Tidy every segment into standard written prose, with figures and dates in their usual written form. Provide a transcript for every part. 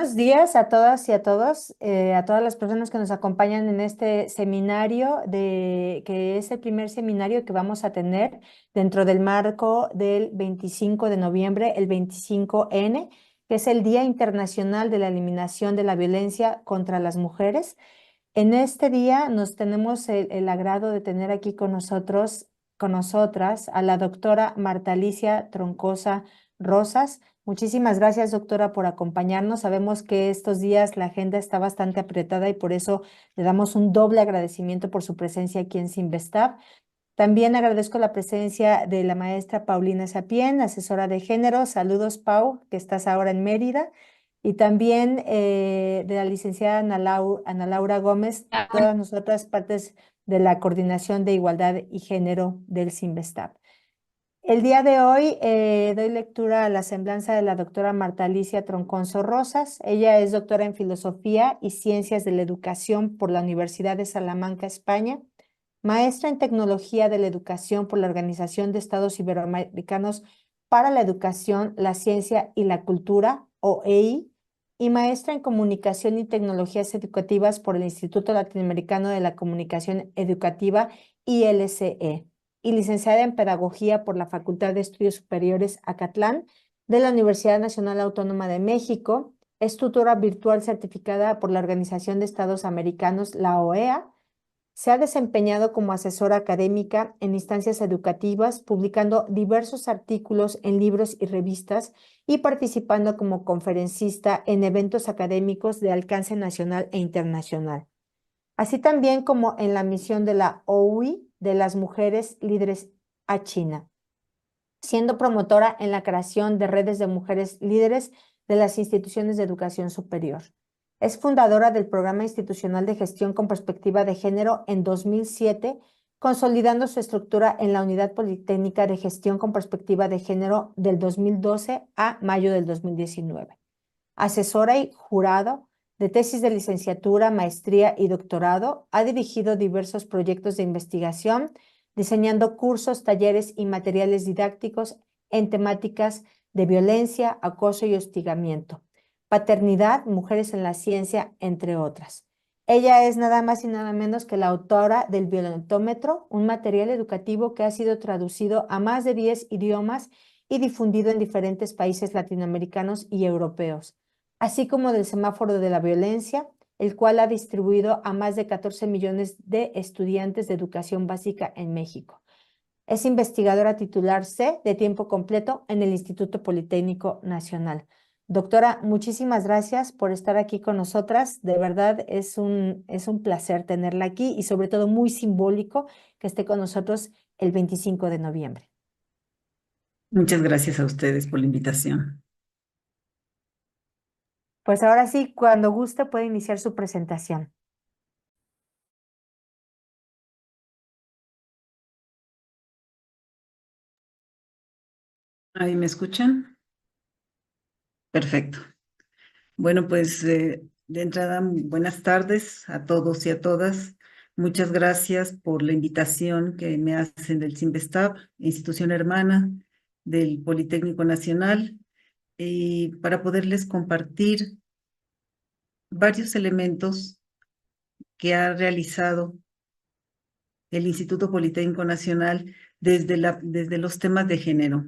Buenos días a todas y a todos, a todas las personas que nos acompañan en este seminario, que es el primer seminario que vamos a tener dentro del marco del 25 de noviembre, el 25N, que es el Día Internacional de la Eliminación de la Violencia contra las Mujeres. En este día nos tenemos el agrado de tener aquí con nosotros, con nosotras, a la doctora Marta Alicia Troncosa Rosas. Muchísimas gracias, doctora, por acompañarnos. Sabemos que estos días la agenda está bastante apretada y por eso le damos un doble agradecimiento por su presencia aquí en Sinvestab. También agradezco la presencia de la maestra Paulina Sapien, asesora de género. Saludos, Pau, que estás ahora en Mérida. Y también de la licenciada Ana Laura Gómez, todas nosotras partes de la Coordinación de Igualdad y Género del Sinvestab. El día de hoy doy lectura a la semblanza de la doctora Marta Alicia Troncoso Rosas. Ella es doctora en Filosofía y Ciencias de la Educación por la Universidad de Salamanca, España, maestra en Tecnología de la Educación por la Organización de Estados Iberoamericanos para la Educación, la Ciencia y la Cultura, OEI, y maestra en Comunicación y Tecnologías Educativas por el Instituto Latinoamericano de la Comunicación Educativa, ILCE, y licenciada en Pedagogía por la Facultad de Estudios Superiores Acatlán de la Universidad Nacional Autónoma de México. Es tutora virtual certificada por la Organización de Estados Americanos, la OEA. Se ha desempeñado como asesora académica en instancias educativas, publicando diversos artículos en libros y revistas y participando como conferencista en eventos académicos de alcance nacional e internacional, así también como en la misión de la OUI de las mujeres líderes a China, siendo promotora en la creación de redes de mujeres líderes de las instituciones de educación superior. Es fundadora del Programa Institucional de Gestión con Perspectiva de Género en 2007, consolidando su estructura en la Unidad Politécnica de Gestión con Perspectiva de Género del 2012 a mayo del 2019. Asesora y jurado de tesis de licenciatura, maestría y doctorado, ha dirigido diversos proyectos de investigación, diseñando cursos, talleres y materiales didácticos en temáticas de violencia, acoso y hostigamiento, paternidad, mujeres en la ciencia, entre otras. Ella es nada más y nada menos que la autora del Violentómetro, un material educativo que ha sido traducido a más de 10 idiomas y difundido en diferentes países latinoamericanos y europeos, así como del Semáforo de la Violencia, el cual ha distribuido a más de 14 millones de estudiantes de educación básica en México. Es investigadora titular C de tiempo completo en el Instituto Politécnico Nacional. Doctora, muchísimas gracias por estar aquí con nosotras. De verdad es un placer tenerla aquí y sobre todo muy simbólico que esté con nosotros el 25 de noviembre. Muchas gracias a ustedes por la invitación. Pues ahora sí, cuando guste puede iniciar su presentación. ¿Ahí me escuchan? Perfecto. Bueno, pues de entrada, buenas tardes a todos y a todas. Muchas gracias por la invitación que me hacen del Sinvestab, institución hermana del Politécnico Nacional, y para poderles compartir varios elementos que ha realizado el Instituto Politécnico Nacional desde los temas de género.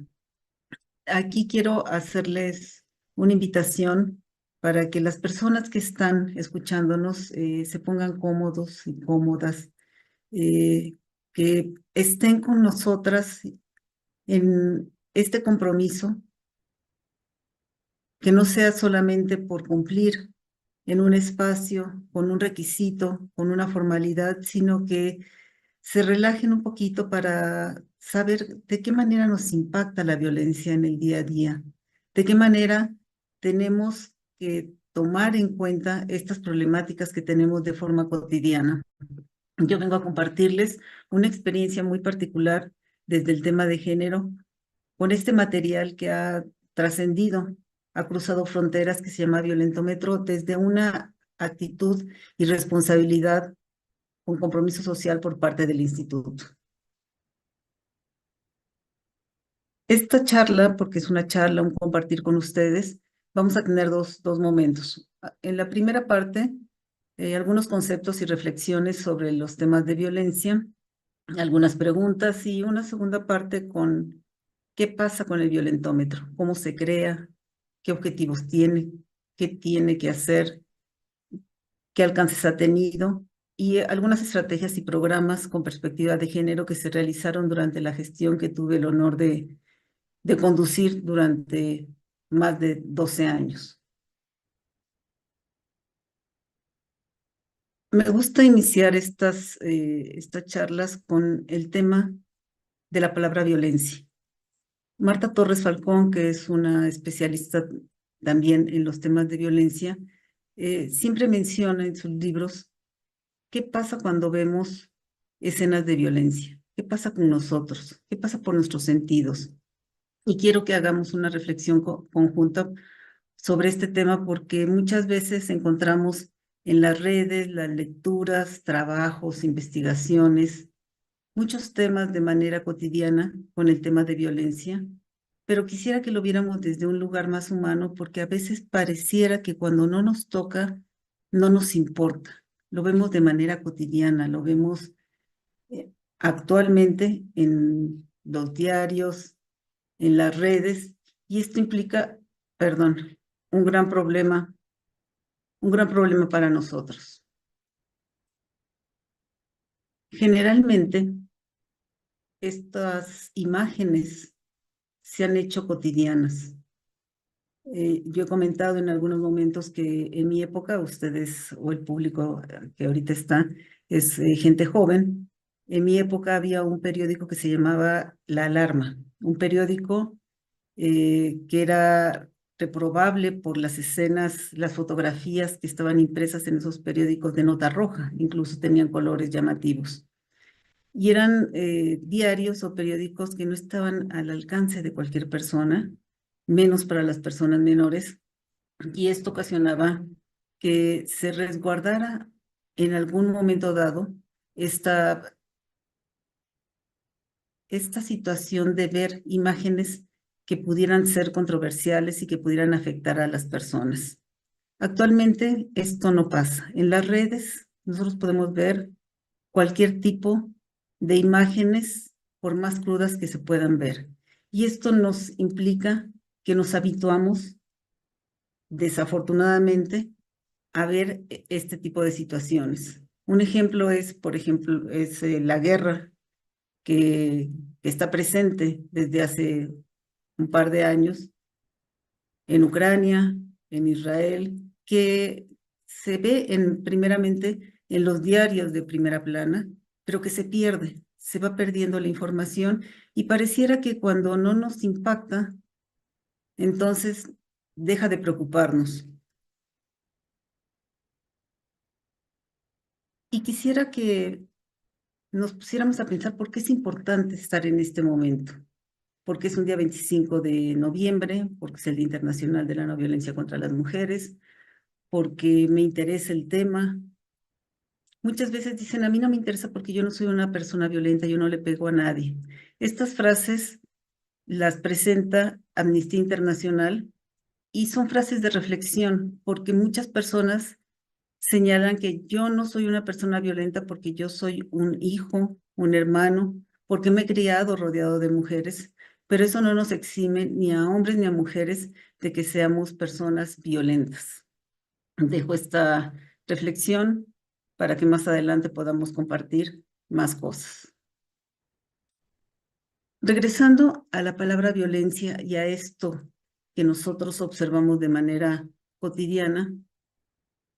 Aquí quiero hacerles una invitación para que las personas que están escuchándonos se pongan cómodos y cómodas, que estén con nosotras en este compromiso, que no sea solamente por cumplir en un espacio, con un requisito, con una formalidad, sino que se relajen un poquito para saber de qué manera nos impacta la violencia en el día a día, de qué manera tenemos que tomar en cuenta estas problemáticas que tenemos de forma cotidiana. Yo vengo a compartirles una experiencia muy particular desde el tema de género con este material que ha trascendido, ha cruzado fronteras, que se llama Violentómetro, desde una actitud y responsabilidad con compromiso social por parte del instituto. Esta charla, porque es una charla, un compartir con ustedes, Vamos a tener dos momentos. En la primera parte, algunos conceptos y reflexiones sobre los temas de violencia, algunas preguntas y una segunda parte con qué pasa con el violentómetro, cómo se crea, qué objetivos tiene, qué tiene que hacer, qué alcances ha tenido y algunas estrategias y programas con perspectiva de género que se realizaron durante la gestión que tuve el honor de conducir durante más de 12 años. Me gusta iniciar estas charlas con el tema de la palabra violencia. Marta Torres Falcón, que es una especialista también en los temas de violencia, siempre menciona en sus libros qué pasa cuando vemos escenas de violencia, qué pasa con nosotros, qué pasa por nuestros sentidos. Y quiero que hagamos una reflexión conjunta sobre este tema porque muchas veces encontramos en las redes, las lecturas, trabajos, investigaciones, muchos temas de manera cotidiana con el tema de violencia, pero quisiera que lo viéramos desde un lugar más humano porque a veces pareciera que cuando no nos toca, no nos importa. Lo vemos de manera cotidiana, lo vemos actualmente en los diarios, en las redes, y esto implica, perdón, un gran problema, un gran problema para nosotros. Generalmente, estas imágenes se han hecho cotidianas. Yo he comentado en algunos momentos que en mi época, ustedes o el público que ahorita está, es gente joven. En mi época había un periódico que se llamaba La Alarma, un periódico que era reprobable por las escenas, las fotografías que estaban impresas en esos periódicos de nota roja, incluso tenían colores llamativos. Y eran diarios o periódicos que no estaban al alcance de cualquier persona, menos para las personas menores, y esto ocasionaba que se resguardara en algún momento dado esta, esta situación de ver imágenes que pudieran ser controversiales y que pudieran afectar a las personas. Actualmente esto no pasa. En las redes nosotros podemos ver cualquier tipo de imágenes, por más crudas que se puedan ver. Y esto nos implica que nos habituamos, desafortunadamente, a ver este tipo de situaciones. Un ejemplo es, por ejemplo, la guerra que está presente desde hace un par de años en Ucrania, en Israel, que se ve primeramente en los diarios de primera plana, pero que se pierde, se va perdiendo la información y pareciera que cuando no nos impacta, entonces deja de preocuparnos. Y quisiera que nos pusiéramos a pensar por qué es importante estar en este momento, porque es un día 25 de noviembre, porque es el Día Internacional de la No Violencia contra las Mujeres, porque me interesa el tema. Muchas veces dicen, a mí no me interesa porque yo no soy una persona violenta, yo no le pego a nadie. Estas frases las presenta Amnistía Internacional y son frases de reflexión, porque muchas personas señalan que yo no soy una persona violenta porque yo soy un hijo, un hermano, porque me he criado rodeado de mujeres, pero eso no nos exime ni a hombres ni a mujeres de que seamos personas violentas. Dejo esta reflexión para que más adelante podamos compartir más cosas. Regresando a la palabra violencia y a esto que nosotros observamos de manera cotidiana,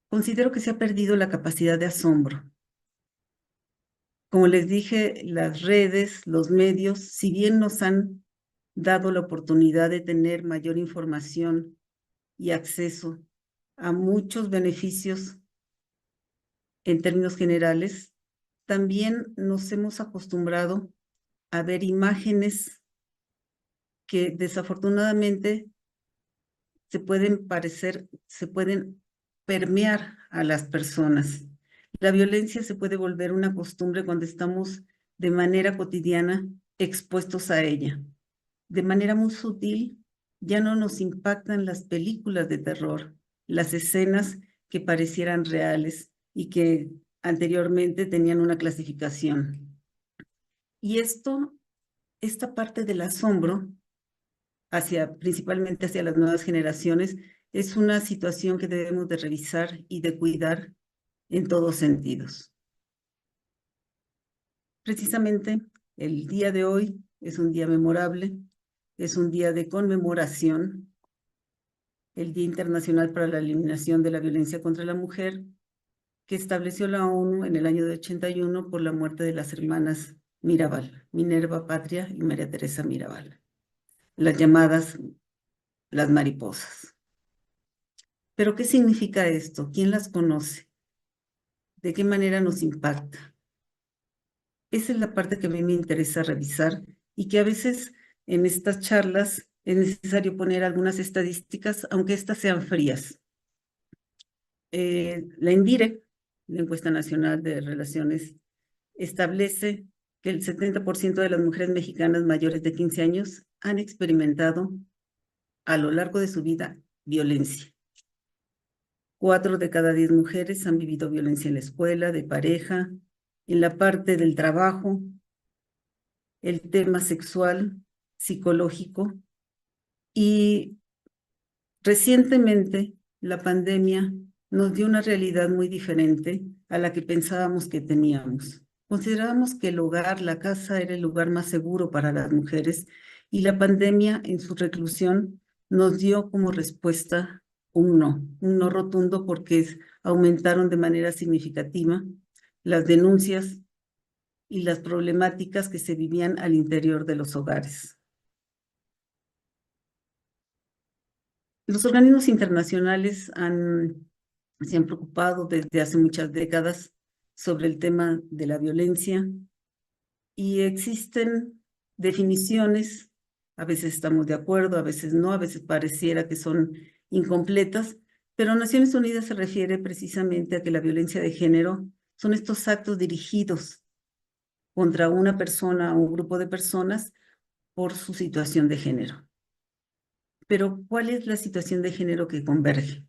considero que se ha perdido la capacidad de asombro. Como les dije, las redes, los medios, si bien nos han dado la oportunidad de tener mayor información y acceso a muchos beneficios en términos generales, también nos hemos acostumbrado a ver imágenes que desafortunadamente se pueden permear a las personas. La violencia se puede volver una costumbre cuando estamos de manera cotidiana expuestos a ella, de manera muy sutil, Ya no nos impactan las películas de terror, las escenas que parecieran reales y que anteriormente tenían una clasificación. Y esta parte del asombro, principalmente hacia las nuevas generaciones, es una situación que debemos de revisar y de cuidar en todos sentidos. Precisamente el día de hoy es un día memorable, es un día de conmemoración, el Día Internacional para la Eliminación de la Violencia contra la Mujer, que estableció la ONU en el año de 81 por la muerte de las hermanas Mirabal, Minerva Patria y María Teresa Mirabal, las llamadas las mariposas. ¿Pero qué significa esto? ¿Quién las conoce? ¿De qué manera nos impacta? Esa es la parte que a mí me interesa revisar y que a veces en estas charlas es necesario poner algunas estadísticas, aunque estas sean frías. La INDIRE, la Encuesta Nacional de Relaciones, establece que el 70% de las mujeres mexicanas mayores de 15 años han experimentado a lo largo de su vida violencia. 4 de cada 10 mujeres han vivido violencia en la escuela, de pareja, en la parte del trabajo, el tema sexual, psicológico. Y recientemente la pandemia nos dio una realidad muy diferente a la que pensábamos que teníamos. Considerábamos que el hogar, la casa, era el lugar más seguro para las mujeres y la pandemia en su reclusión nos dio como respuesta un no rotundo porque aumentaron de manera significativa las denuncias y las problemáticas que se vivían al interior de los hogares. Los organismos internacionales se han preocupado desde hace muchas décadas sobre el tema de la violencia y existen definiciones, a veces estamos de acuerdo, a veces no, a veces pareciera que son incompletas, pero Naciones Unidas se refiere precisamente a que la violencia de género son estos actos dirigidos contra una persona o un grupo de personas por su situación de género. Pero, ¿cuál es la situación de género que converge?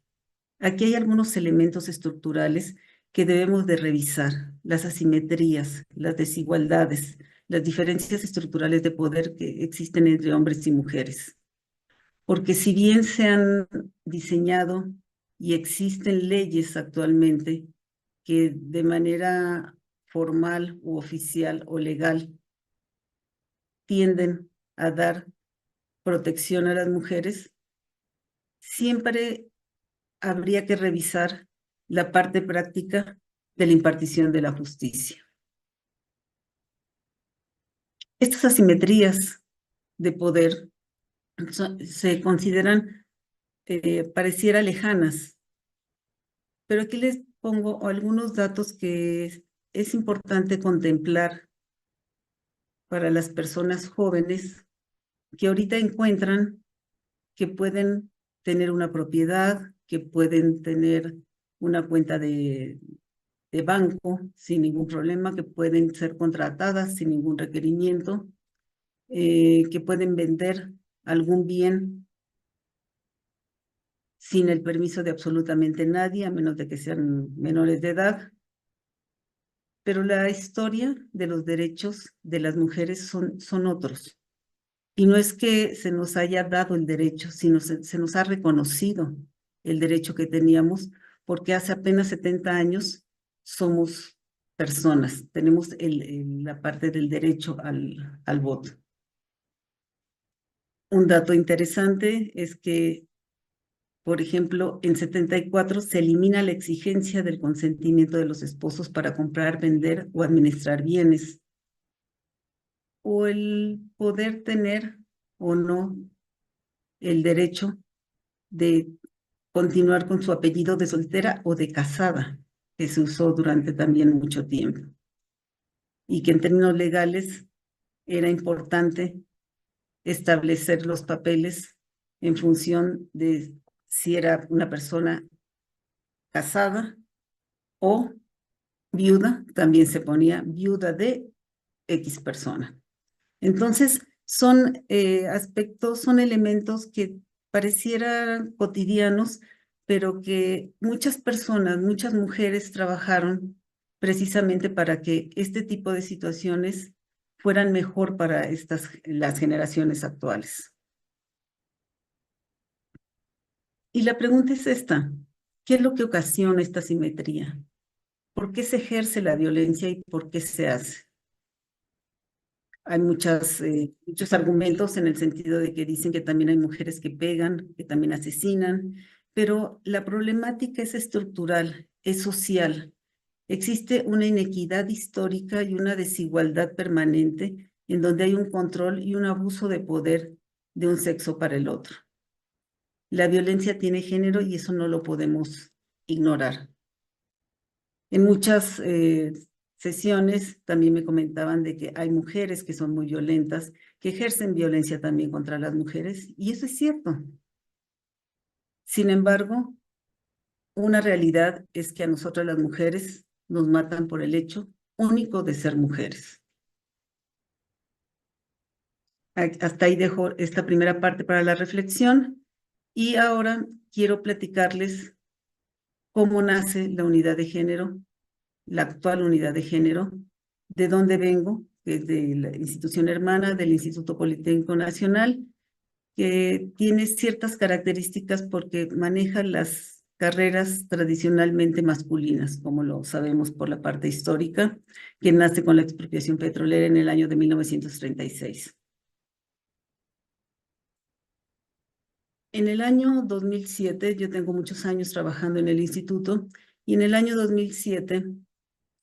Aquí hay algunos elementos estructurales que debemos de revisar, las asimetrías, las desigualdades, las diferencias estructurales de poder que existen entre hombres y mujeres. Porque si bien se han diseñado y existen leyes actualmente que de manera formal u oficial o legal tienden a dar protección a las mujeres, siempre habría que revisar la parte práctica de la impartición de la justicia. Estas asimetrías de poder se consideran pareciera lejanas, pero aquí les pongo algunos datos que es importante contemplar para las personas jóvenes que ahorita encuentran que pueden tener una propiedad, que pueden tener una cuenta de banco sin ningún problema, que pueden ser contratadas sin ningún requerimiento, que pueden vender algún bien sin el permiso de absolutamente nadie, a menos de que sean menores de edad. Pero la historia de los derechos de las mujeres son otros. Y no es que se nos haya dado el derecho, sino se nos ha reconocido el derecho que teníamos, porque hace apenas 70 años somos personas, tenemos la parte del derecho al voto. Un dato interesante es que, por ejemplo, en 74 se elimina la exigencia del consentimiento de los esposos para comprar, vender o administrar bienes, o el poder tener o no el derecho de continuar con su apellido de soltera o de casada, que se usó durante también mucho tiempo, y que en términos legales era importante establecer los papeles en función de si era una persona casada o viuda, también se ponía viuda de X persona. Entonces, son aspectos, son elementos que parecieran cotidianos, pero que muchas personas, muchas mujeres trabajaron precisamente para que este tipo de situaciones fueran mejor para las generaciones actuales. Y la pregunta es esta: ¿qué es lo que ocasiona esta simetría? ¿Por qué se ejerce la violencia y por qué se hace? Hay muchos argumentos en el sentido de que dicen que también hay mujeres que pegan, que también asesinan, pero la problemática es estructural, es social. Existe una inequidad histórica y una desigualdad permanente en donde hay un control y un abuso de poder de un sexo para el otro. La violencia tiene género y eso no lo podemos ignorar. En muchas sesiones también me comentaban de que hay mujeres que son muy violentas, que ejercen violencia también contra las mujeres, y eso es cierto. Sin embargo, una realidad es que a nosotras las mujeres nos matan por el hecho único de ser mujeres. Hasta ahí dejo esta primera parte para la reflexión y ahora quiero platicarles cómo nace la unidad de género, la actual unidad de género, de dónde vengo, que es de la institución hermana del Instituto Politécnico Nacional, que tiene ciertas características porque maneja las carreras tradicionalmente masculinas, como lo sabemos por la parte histórica, que nace con la expropiación petrolera en el año de 1936. En el año 2007, yo tengo muchos años trabajando en el instituto, y en el año 2007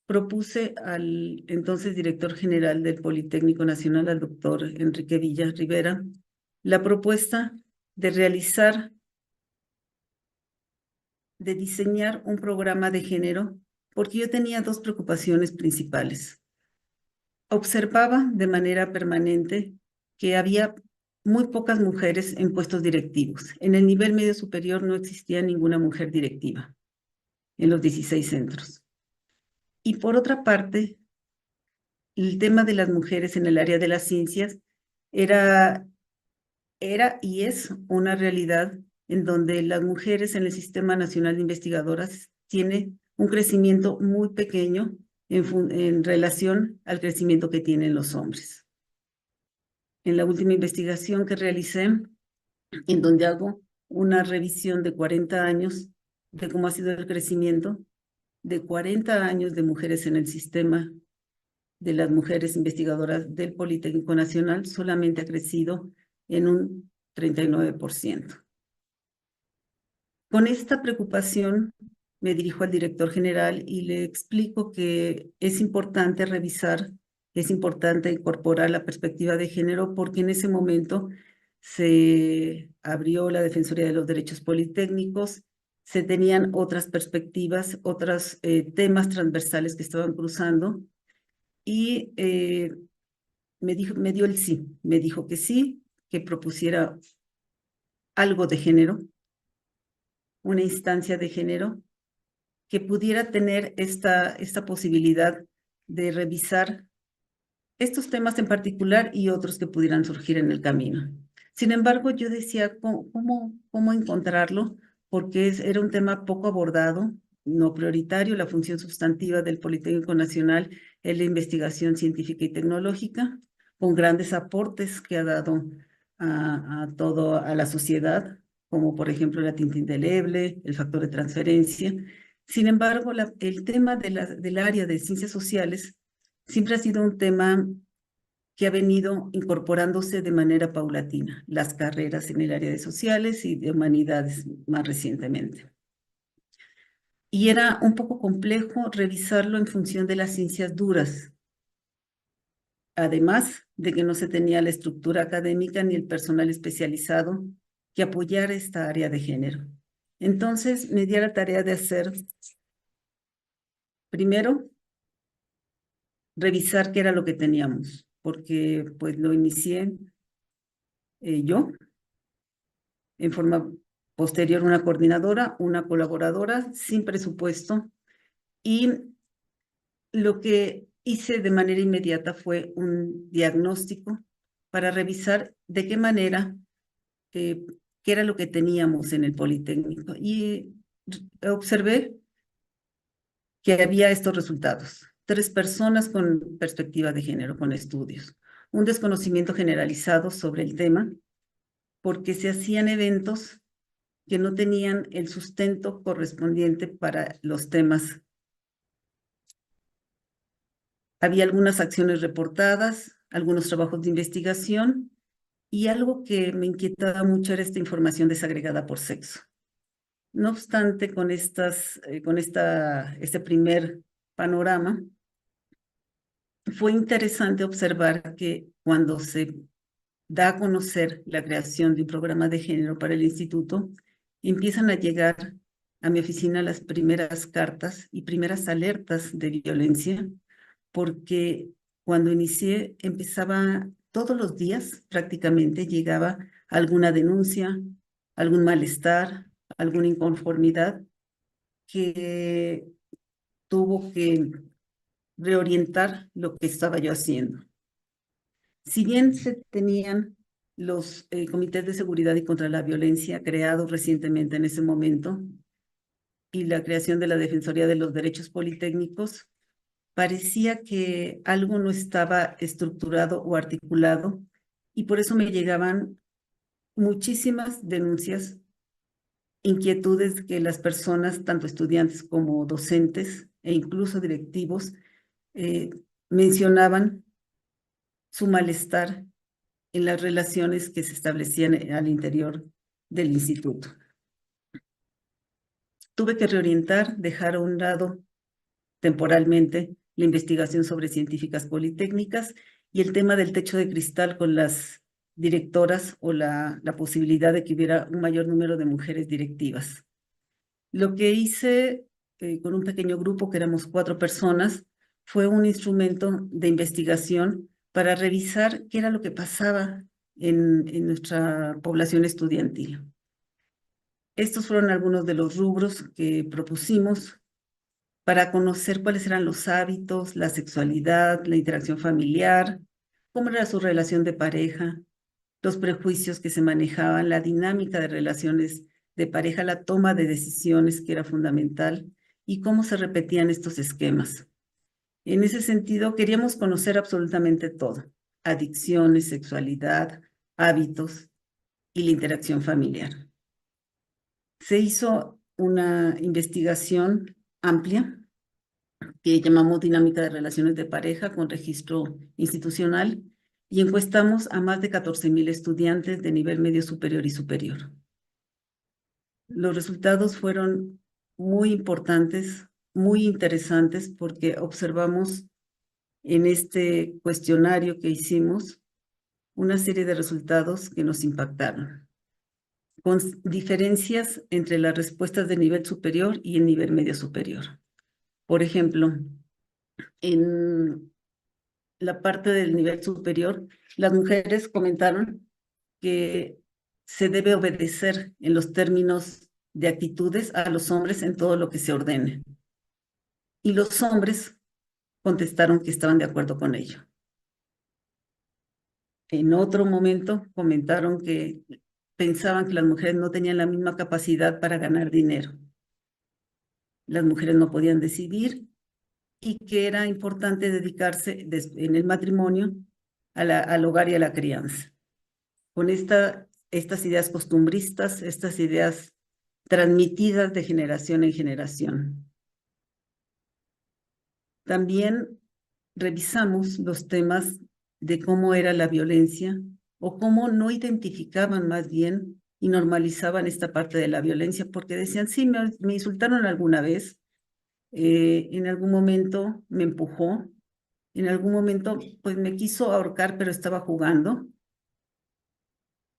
propuse al entonces director general del Politécnico Nacional, al doctor Enrique Villa Rivera, la propuesta de de diseñar un programa de género, porque yo tenía dos preocupaciones principales. Observaba de manera permanente que había muy pocas mujeres en puestos directivos. En el nivel medio superior no existía ninguna mujer directiva en los 16 centros. Y por otra parte, el tema de las mujeres en el área de las ciencias era y es una realidad en donde las mujeres en el Sistema Nacional de Investigadoras tienen un crecimiento muy pequeño en relación al crecimiento que tienen los hombres. En la última investigación que realicé, en donde hago una revisión de 40 años de cómo ha sido el crecimiento, de 40 años de mujeres en el sistema de las mujeres investigadoras del Politécnico Nacional, solamente ha crecido en un 39%. Con esta preocupación me dirijo al director general y le explico que es importante revisar, es importante incorporar la perspectiva de género, porque en ese momento se abrió la Defensoría de los Derechos Politécnicos, se tenían otras perspectivas, otros temas transversales que estaban cruzando, y me dio el sí, me dijo que sí, que propusiera algo de género, una instancia de género que pudiera tener esta posibilidad de revisar estos temas en particular y otros que pudieran surgir en el camino. Sin embargo, yo decía, ¿cómo encontrarlo? Porque era un tema poco abordado, no prioritario. La función sustantiva del Politécnico Nacional es la investigación científica y tecnológica, con grandes aportes que ha dado a la sociedad, como por ejemplo la tinta indeleble, el factor de transferencia. Sin embargo, el tema del área de ciencias sociales siempre ha sido un tema que ha venido incorporándose de manera paulatina, las carreras en el área de sociales y de humanidades más recientemente. Y era un poco complejo revisarlo en función de las ciencias duras, además de que no se tenía la estructura académica ni el personal especializado que apoyara esta área de género. Entonces me di a la tarea de hacer, primero, revisar qué era lo que teníamos, porque pues lo inicié yo, en forma posterior una coordinadora, una colaboradora, sin presupuesto, y lo que hice de manera inmediata fue un diagnóstico para revisar de qué manera qué era lo que teníamos en el Politécnico. Y observé que había estos resultados. 3 personas con perspectiva de género, con estudios. Un desconocimiento generalizado sobre el tema, porque se hacían eventos que no tenían el sustento correspondiente para los temas. Había algunas acciones reportadas, algunos trabajos de investigación, y algo que me inquietaba mucho era esta información desagregada por sexo. No obstante, con este primer panorama, fue interesante observar que cuando se da a conocer la creación de un programa de género para el instituto, empiezan a llegar a mi oficina las primeras cartas y primeras alertas de violencia, porque cuando inicié empezaba todos los días prácticamente llegaba alguna denuncia, algún malestar, alguna inconformidad que tuvo que reorientar lo que estaba yo haciendo. Si bien se tenían los comités de seguridad y contra la violencia creados recientemente en ese momento y la creación de la Defensoría de los Derechos Politécnicos, parecía que algo no estaba estructurado o articulado y por eso me llegaban muchísimas denuncias, inquietudes que las personas, tanto estudiantes como docentes e incluso directivos, mencionaban su malestar en las relaciones que se establecían al interior del instituto. Tuve que reorientar, dejar a un lado temporalmente la investigación sobre científicas politécnicas y el tema del techo de cristal con las directoras o la posibilidad de que hubiera un mayor número de mujeres directivas. Lo que hice con un pequeño grupo, que éramos 4 personas, fue un instrumento de investigación para revisar qué era lo que pasaba en nuestra población estudiantil. Estos fueron algunos de los rubros que propusimos para conocer cuáles eran los hábitos, la sexualidad, la interacción familiar, cómo era su relación de pareja, los prejuicios que se manejaban, la dinámica de relaciones de pareja, la toma de decisiones que era fundamental y cómo se repetían estos esquemas. En ese sentido, queríamos conocer absolutamente todo: adicciones, sexualidad, hábitos y la interacción familiar. Se hizo una investigación amplia que llamamos Dinámica de Relaciones de Pareja con registro institucional y encuestamos a más de 14,000 estudiantes de nivel medio superior y superior. Los resultados fueron muy importantes, muy interesantes, porque observamos en este cuestionario que hicimos una serie de resultados que nos impactaron, con diferencias entre las respuestas de nivel superior y el nivel medio superior. Por ejemplo, en la parte del nivel superior, las mujeres comentaron que se debe obedecer en los términos de actitudes a los hombres en todo lo que se ordene. Y los hombres contestaron que estaban de acuerdo con ello. En otro momento comentaron que pensaban que las mujeres no tenían la misma capacidad para ganar dinero. Las mujeres no podían decidir y que era importante dedicarse en el matrimonio al hogar y a la crianza. Con estas ideas costumbristas, estas ideas transmitidas de generación en generación. También revisamos los temas de cómo era la violencia o cómo no identificaban más bien y normalizaban esta parte de la violencia, porque decían, sí, me insultaron alguna vez, en algún momento me empujó, en algún momento pues me quiso ahorcar, pero estaba jugando,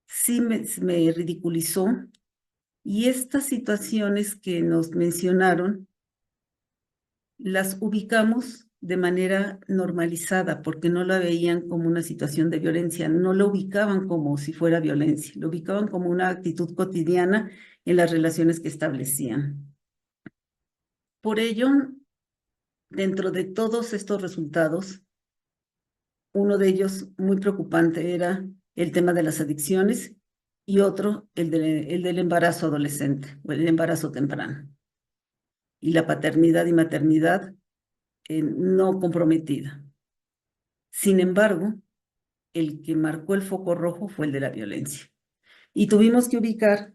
sí me ridiculizó. Y estas situaciones que nos mencionaron las ubicamos de manera normalizada, porque no la veían como una situación de violencia, no lo ubicaban como si fuera violencia, lo ubicaban como una actitud cotidiana en las relaciones que establecían. Por ello, dentro de todos estos resultados, uno de ellos muy preocupante era el tema de las adicciones y otro, el del embarazo adolescente o el embarazo temprano y la paternidad y maternidad no comprometida. Sin embargo, el que marcó el foco rojo fue el de la violencia. Y tuvimos que ubicar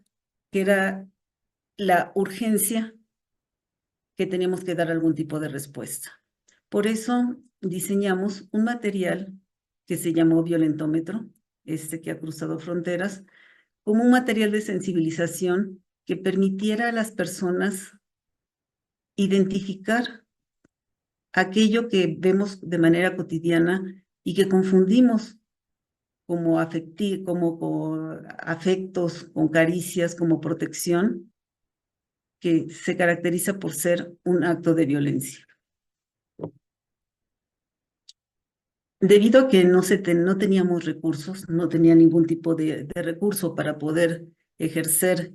que era la urgencia que teníamos que dar algún tipo de respuesta. Por eso diseñamos un material que se llamó violentómetro, este que ha cruzado fronteras, como un material de sensibilización que permitiera a las personas identificar aquello que vemos de manera cotidiana y que confundimos como, como afectos, con caricias, como protección, que se caracteriza por ser un acto de violencia. Debido a que no teníamos recursos, no tenía ningún tipo de recurso para poder ejercer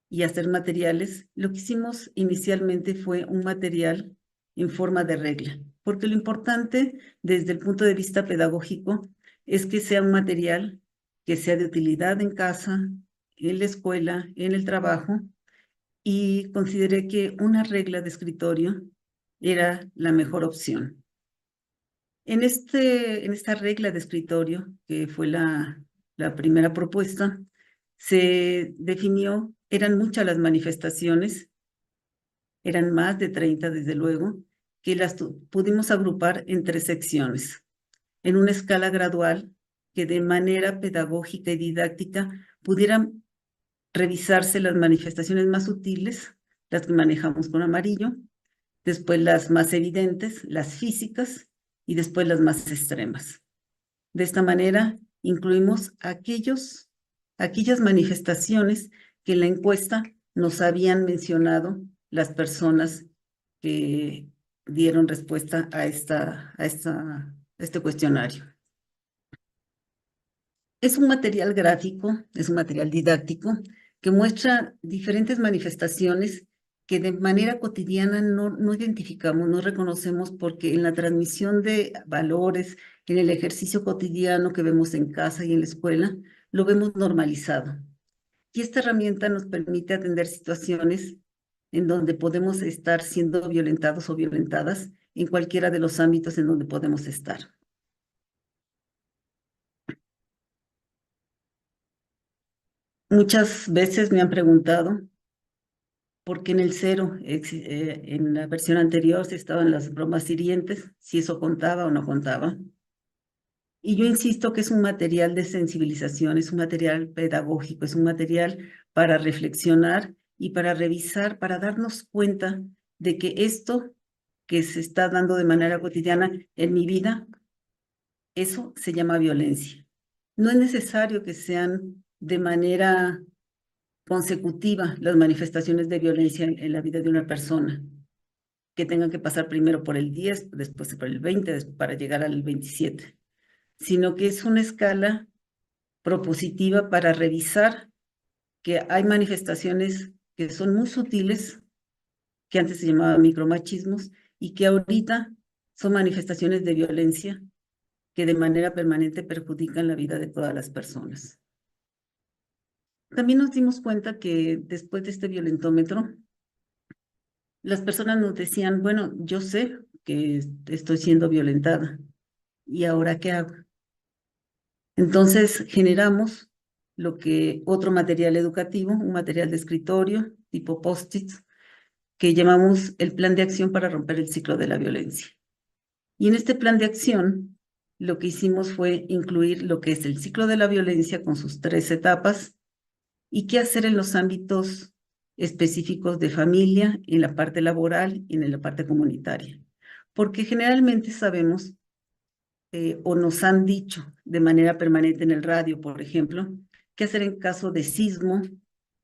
y hacer materiales, lo que hicimos inicialmente fue un material en forma de regla, porque lo importante desde el punto de vista pedagógico es que sea un material que sea de utilidad en casa, en la escuela, en el trabajo, y consideré que una regla de escritorio era la mejor opción. En esta regla de escritorio, que fue la primera propuesta, se definió, eran muchas las manifestaciones, eran más de 30 desde luego, que las pudimos agrupar en 3 secciones, en una escala gradual que de manera pedagógica y didáctica pudieran revisarse las manifestaciones más sutiles, las que manejamos con amarillo, después las más evidentes, las físicas, y después las más extremas. De esta manera, incluimos aquellas manifestaciones que en la encuesta nos habían mencionado las personas que dieron respuesta a este cuestionario. Es un material gráfico, es un material didáctico que muestra diferentes manifestaciones que de manera cotidiana no identificamos, no reconocemos, porque en la transmisión de valores, en el ejercicio cotidiano que vemos en casa y en la escuela, lo vemos normalizado. Y esta herramienta nos permite atender situaciones en donde podemos estar siendo violentados o violentadas en cualquiera de los ámbitos en donde podemos estar. Muchas veces me han preguntado porque en el cero, en la versión anterior, se estaban las bromas hirientes, si eso contaba o no contaba. Y yo insisto que es un material de sensibilización, es un material pedagógico, es un material para reflexionar y para revisar, para darnos cuenta de que esto que se está dando de manera cotidiana en mi vida, eso se llama violencia. No es necesario que sean de manera consecutiva las manifestaciones de violencia en la vida de una persona, que tengan que pasar primero por el 10, después por el 20, para llegar al 27, sino que es una escala propositiva para revisar que hay manifestaciones que son muy sutiles, que antes se llamaban micromachismos, y que ahorita son manifestaciones de violencia que de manera permanente perjudican la vida de todas las personas. También nos dimos cuenta que después de este violentómetro, las personas nos decían, bueno, yo sé que estoy siendo violentada, ¿y ahora qué hago? Entonces generamos otro material educativo, un material de escritorio tipo post-its, que llamamos el plan de acción para romper el ciclo de la violencia. Y en este plan de acción, lo que hicimos fue incluir lo que es el ciclo de la violencia con sus 3 etapas y qué hacer en los ámbitos específicos de familia, en la parte laboral y en la parte comunitaria. Porque generalmente sabemos o nos han dicho de manera permanente en el radio, por ejemplo, qué hacer en caso de sismo,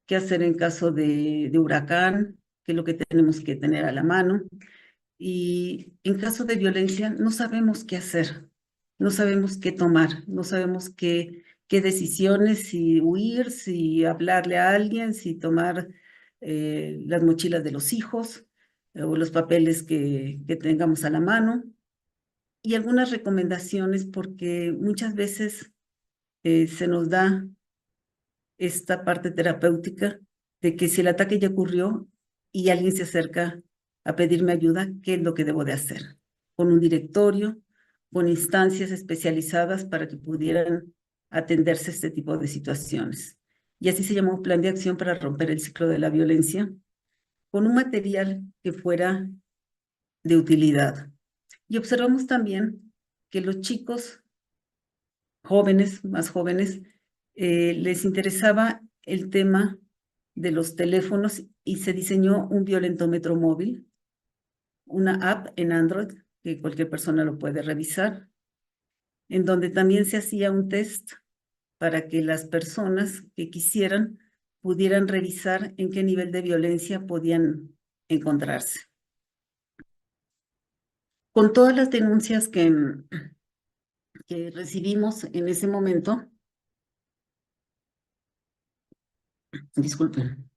qué hacer en caso de huracán, qué es lo que tenemos que tener a la mano. Y en caso de violencia no sabemos qué hacer, no sabemos qué tomar, no sabemos qué decisiones, si huir, si hablarle a alguien, si tomar las mochilas de los hijos o los papeles que tengamos a la mano. Y algunas recomendaciones, porque muchas veces se nos da esta parte terapéutica de que si el ataque ya ocurrió y alguien se acerca a pedirme ayuda, ¿qué es lo que debo de hacer? Con un directorio, con instancias especializadas para que pudieran atenderse este tipo de situaciones. Y así se llamó un plan de acción para romper el ciclo de la violencia, con un material que fuera de utilidad. Y observamos también que los chicos jóvenes, más jóvenes, les interesaba el tema de los teléfonos y se diseñó un violentómetro móvil, una app en Android que cualquier persona lo puede revisar, en donde también se hacía un test para que las personas que quisieran pudieran revisar en qué nivel de violencia podían encontrarse. Con todas las denuncias que recibimos en ese momento, disculpen,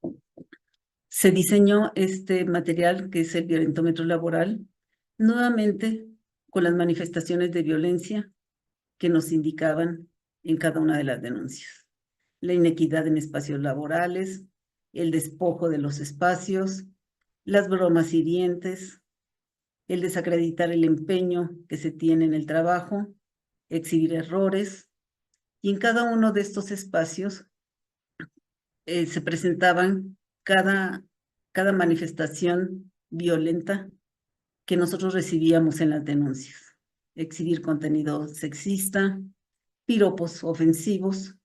se diseñó este material que es el violentómetro laboral, nuevamente con las manifestaciones de violencia que nos indicaban en cada una de las denuncias. La inequidad en espacios laborales, el despojo de los espacios, las bromas hirientes, el desacreditar el empeño que se tiene en el trabajo, exhibir errores, y en cada uno de estos espacios se presentaban cada manifestación violenta que nosotros recibíamos en las denuncias. Exhibir contenido sexista, piropos ofensivos.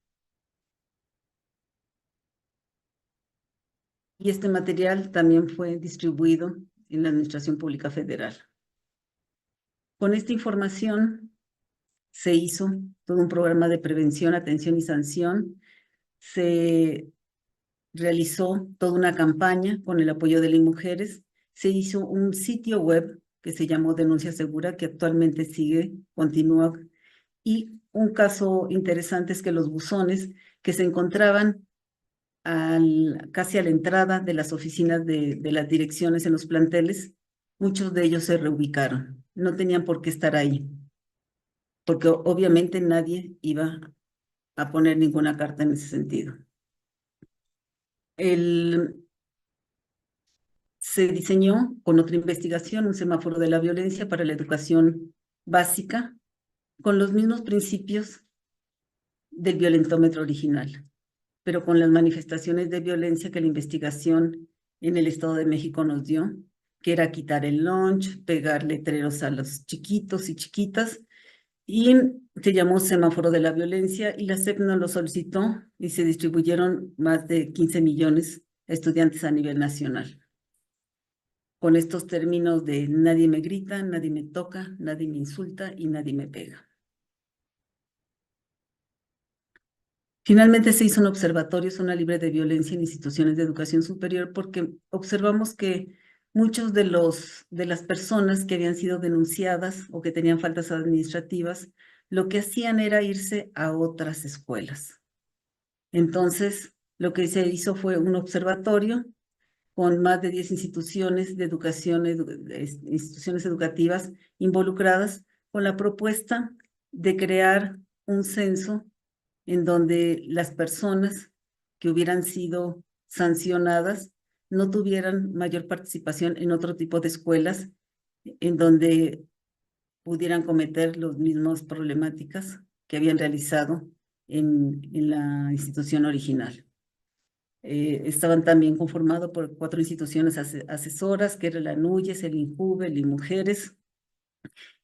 Y este material también fue distribuido en la Administración Pública Federal. Con esta información se hizo todo un programa de prevención, atención y sanción. Se realizó toda una campaña con el apoyo de las mujeres. Se hizo un sitio web que se llamó Denuncia Segura, que actualmente sigue, continúa. Y un caso interesante es que los buzones que se encontraban casi a la entrada de las oficinas de las direcciones en los planteles, muchos de ellos se reubicaron. No tenían por qué estar ahí, porque obviamente nadie iba a poner ninguna carta en ese sentido. Se diseñó con otra investigación un semáforo de la violencia para la educación básica con los mismos principios del violentómetro original, pero con las manifestaciones de violencia que la investigación en el Estado de México nos dio, que era quitar el lunch, pegar letreros a los chiquitos y chiquitas, y se llamó semáforo de la violencia y la SEP nos lo solicitó y se distribuyeron más de 15 millones a estudiantes a nivel nacional, con estos términos de nadie me grita, nadie me toca, nadie me insulta y nadie me pega. Finalmente se hizo un observatorio, zona libre de violencia en instituciones de educación superior, porque observamos que muchos de las personas que habían sido denunciadas o que tenían faltas administrativas, lo que hacían era irse a otras escuelas. Entonces, lo que se hizo fue un observatorio con más de 10 instituciones de educación, instituciones educativas involucradas, con la propuesta de crear un censo en donde las personas que hubieran sido sancionadas no tuvieran mayor participación en otro tipo de escuelas en donde pudieran cometer las mismas problemáticas que habían realizado en la institución original. Estaban también conformados por 4 instituciones asesoras, que eran la NUYES, el INJUVE, el INMUJERES,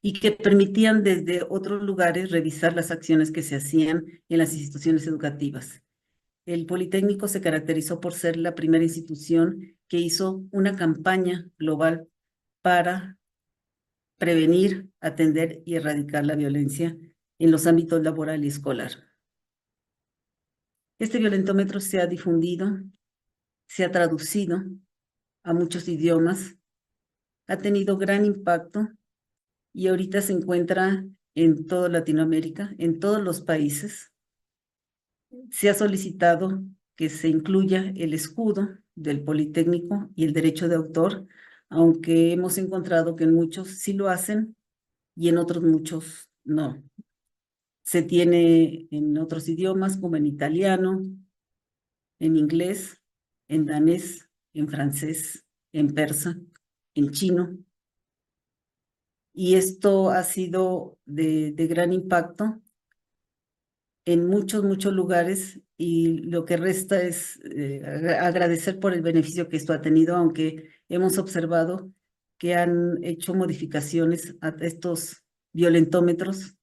y que permitían desde otros lugares revisar las acciones que se hacían en las instituciones educativas. El Politécnico se caracterizó por ser la primera institución que hizo una campaña global para prevenir, atender y erradicar la violencia en los ámbitos laboral y escolar. Este violentómetro se ha difundido, se ha traducido a muchos idiomas, ha tenido gran impacto y ahorita se encuentra en toda Latinoamérica, en todos los países. Se ha solicitado que se incluya el escudo del Politécnico y el derecho de autor, aunque hemos encontrado que en muchos sí lo hacen y en otros muchos no. Se tiene en otros idiomas como en italiano, en inglés, en danés, en francés, en persa, en chino. Y esto ha sido de gran impacto en muchos lugares, y lo que resta es agradecer por el beneficio que esto ha tenido, aunque hemos observado que han hecho modificaciones a estos violentómetros,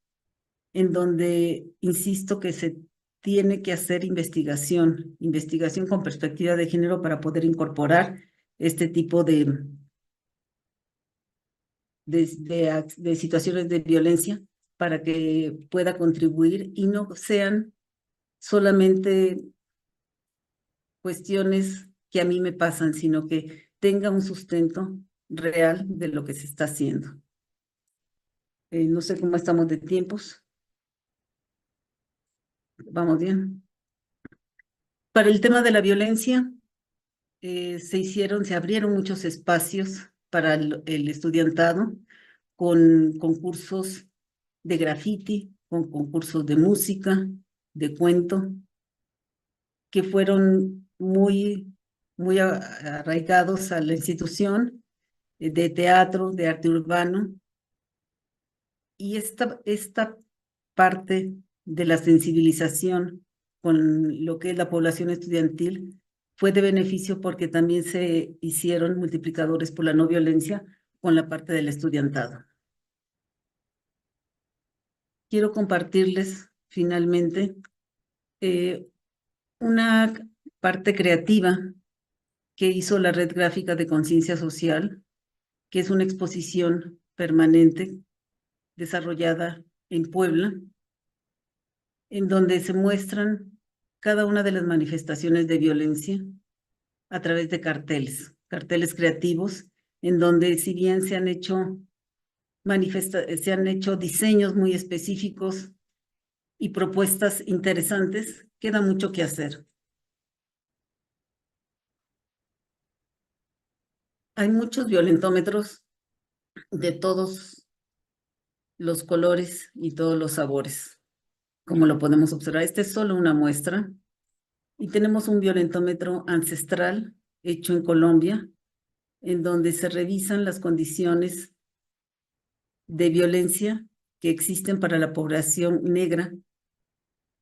en donde insisto que se tiene que hacer investigación con perspectiva de género para poder incorporar este tipo de situaciones de violencia, para que pueda contribuir y no sean solamente cuestiones que a mí me pasan, sino que tenga un sustento real de lo que se está haciendo. No sé cómo estamos de tiempos. ¿Vamos bien? Para el tema de la violencia, se abrieron muchos espacios para el estudiantado, con concursos de graffiti, con concursos de música, de cuento, que fueron muy arraigados a la institución, de teatro, de arte urbano. Y esta parte de la sensibilización con lo que es la población estudiantil fue de beneficio, porque también se hicieron multiplicadores por la no violencia con la parte del estudiantado. Quiero compartirles finalmente una parte creativa que hizo la Red Gráfica de Conciencia Social, que es una exposición permanente desarrollada en Puebla, en donde se muestran cada una de las manifestaciones de violencia a través de carteles creativos, en donde, si bien se han hecho diseños muy específicos y propuestas interesantes, queda mucho que hacer. Hay muchos violentómetros de todos los colores y todos los sabores, como lo podemos observar. Esta es solo una muestra, y tenemos un violentómetro ancestral hecho en Colombia, en donde se revisan las condiciones de violencia que existen para la población negra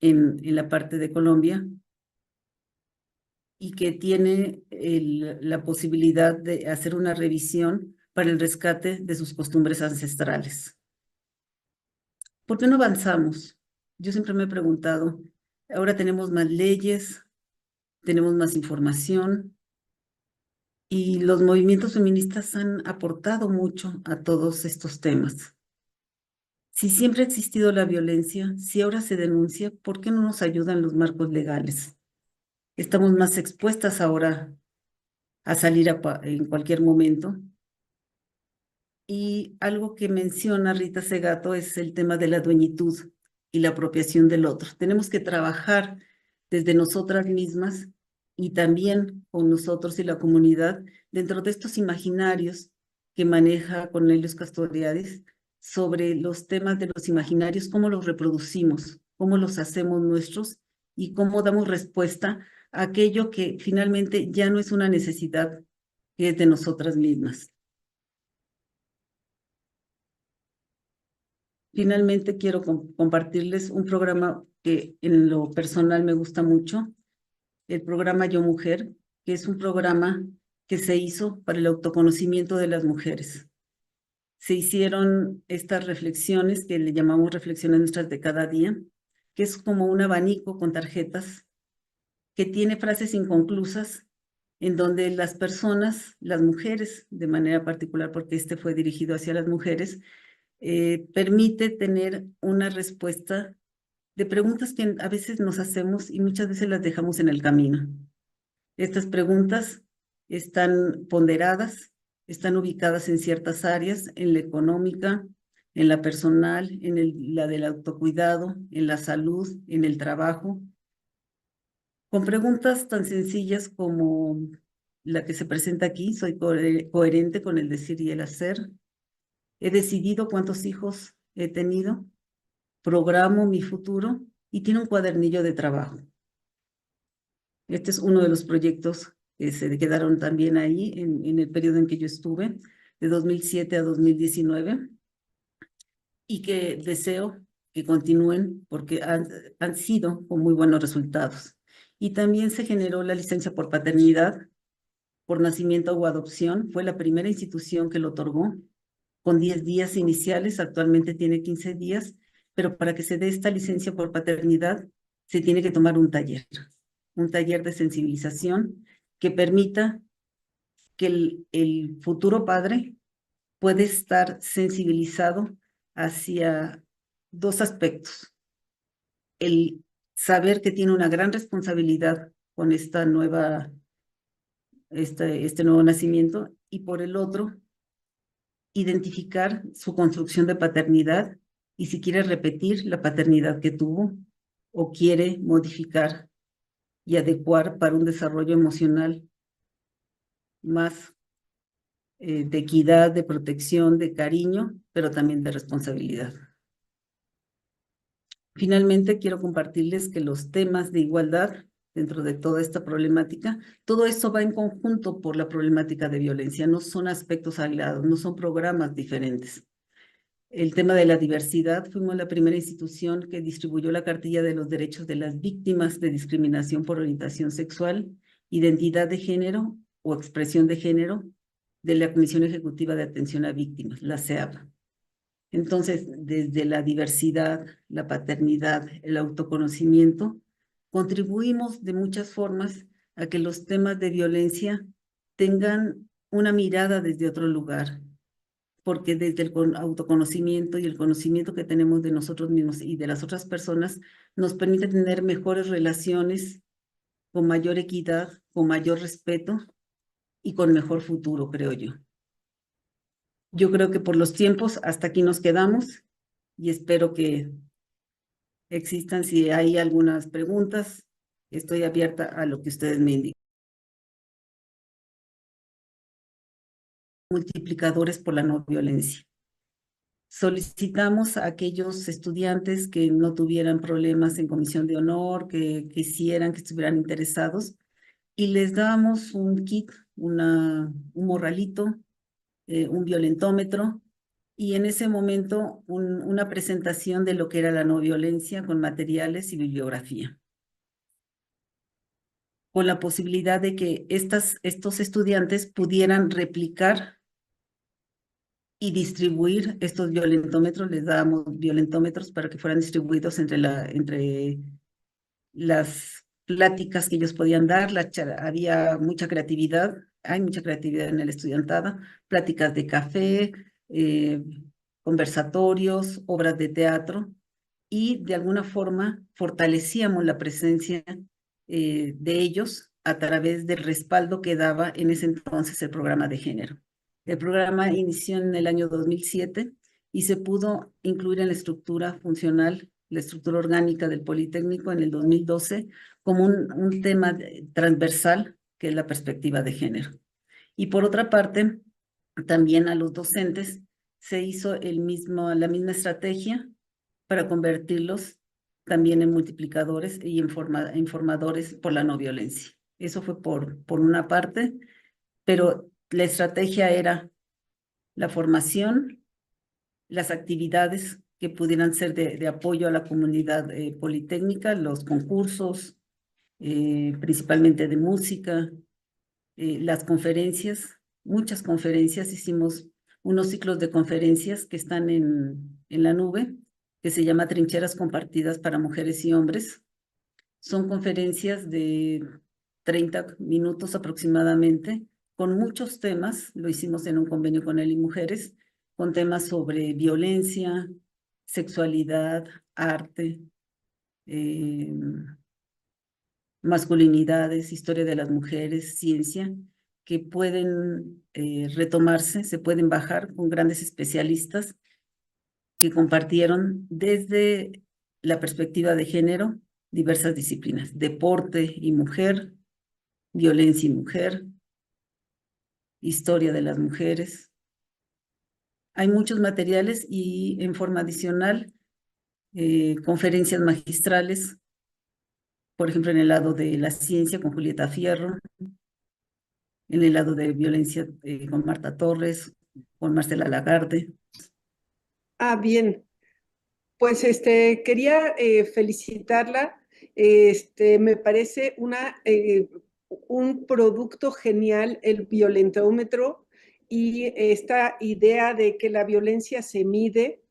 en la parte de Colombia, y que tiene la posibilidad de hacer una revisión para el rescate de sus costumbres ancestrales. ¿Por qué no avanzamos? Yo siempre me he preguntado, ahora tenemos más leyes, tenemos más información, y los movimientos feministas han aportado mucho a todos estos temas. Si siempre ha existido la violencia, si ahora se denuncia, ¿por qué no nos ayudan los marcos legales? Estamos más expuestas ahora a salir en cualquier momento. Y algo que menciona Rita Segato es el tema de la dueñitud y la apropiación del otro. Tenemos que trabajar desde nosotras mismas, y también con nosotros y la comunidad, dentro de estos imaginarios que maneja Cornelius Castoriadis, sobre los temas de los imaginarios, cómo los reproducimos, cómo los hacemos nuestros, y cómo damos respuesta a aquello que finalmente ya no es una necesidad, que es de nosotras mismas. Finalmente, quiero compartirles un programa que en lo personal me gusta mucho, el programa Yo Mujer, que es un programa que se hizo para el autoconocimiento de las mujeres. Se hicieron estas reflexiones que le llamamos reflexiones nuestras de cada día, que es como un abanico con tarjetas que tiene frases inconclusas, en donde las personas, las mujeres de manera particular, porque este fue dirigido hacia las mujeres, permite tener una respuesta de preguntas que a veces nos hacemos y muchas veces las dejamos en el camino. Estas preguntas están ponderadas, están ubicadas en ciertas áreas, en la económica, en la personal, en la del autocuidado, en la salud, en el trabajo, con preguntas tan sencillas como la que se presenta aquí: ¿soy coherente con el decir y el hacer? ¿He decidido cuántos hijos he tenido? ¿Programo mi futuro? Y tiene un cuadernillo de trabajo. Este es uno de los proyectos que se quedaron también ahí en el periodo en que yo estuve, de 2007 a 2019, y que deseo que continúen porque han sido con muy buenos resultados. Y también se generó la licencia por paternidad, por nacimiento o adopción. Fue la primera institución que lo otorgó, con 10 días iniciales, actualmente tiene 15 días, pero para que se dé esta licencia por paternidad, se tiene que tomar un taller de sensibilización que permita que el futuro padre puede estar sensibilizado hacia dos aspectos: el saber que tiene una gran responsabilidad con este nuevo nacimiento, y por el otro, identificar su construcción de paternidad y si quiere repetir la paternidad que tuvo o quiere modificar y adecuar para un desarrollo emocional más de equidad, de protección, de cariño, pero también de responsabilidad. Finalmente, quiero compartirles que los temas de igualdad dentro de toda esta problemática, todo esto va en conjunto por la problemática de violencia, no son aspectos aislados, no son programas diferentes. El tema de la diversidad, fuimos la primera institución que distribuyó la cartilla de los derechos de las víctimas de discriminación por orientación sexual, identidad de género o expresión de género de la Comisión Ejecutiva de Atención a Víctimas, la CEAV. Entonces, desde la diversidad, la paternidad, el autoconocimiento, contribuimos de muchas formas a que los temas de violencia tengan una mirada desde otro lugar, porque desde el autoconocimiento y el conocimiento que tenemos de nosotros mismos y de las otras personas, nos permite tener mejores relaciones, con mayor equidad, con mayor respeto y con mejor futuro, creo yo. Yo creo que por los tiempos hasta aquí nos quedamos y espero que existan, si hay algunas preguntas, estoy abierta a lo que ustedes me indiquen. Multiplicadores por la no violencia. Solicitamos a aquellos estudiantes que no tuvieran problemas en comisión de honor, que quisieran, que estuvieran interesados, y les damos un kit, un morralito, un violentómetro, y en ese momento una presentación de lo que era la no violencia con materiales y bibliografía, con la posibilidad de que estos estudiantes pudieran replicar y distribuir estos violentómetros. Les dábamos violentómetros para que fueran distribuidos entre las pláticas que ellos podían dar. Había mucha creatividad, hay mucha creatividad en el estudiantado, pláticas de café, conversatorios, obras de teatro, y de alguna forma fortalecíamos la presencia de ellos a través del respaldo que daba en ese entonces el programa de género. El programa inició en el año 2007 y se pudo incluir en la estructura funcional, la estructura orgánica del Politécnico en el 2012 como un tema transversal, que es la perspectiva de género. Y por otra parte, también a los docentes se hizo la misma estrategia para convertirlos también en multiplicadores y informadores por la no violencia. Eso fue por una parte, pero la estrategia era la formación, las actividades que pudieran ser de apoyo a la comunidad politécnica, los concursos, principalmente de música, las conferencias, muchas conferencias. Hicimos unos ciclos de conferencias que están en la nube, que se llama Trincheras Compartidas para Mujeres y Hombres. Son conferencias de 30 minutos aproximadamente, con muchos temas. Lo hicimos en un convenio con él y Mujeres, con temas sobre violencia, sexualidad, arte, masculinidades, historia de las mujeres, ciencia, que pueden retomarse, se pueden bajar con grandes especialistas que compartieron desde la perspectiva de género diversas disciplinas: deporte y mujer, violencia y mujer, historia de las mujeres. Hay muchos materiales y en forma adicional, conferencias magistrales por ejemplo, en el lado de la ciencia con Julieta Fierro, en el lado de violencia con Marta Torres, con Marcela Lagarde. Ah, bien. Pues quería felicitarla. Me parece un producto genial el violentómetro y esta idea de que la violencia se mide.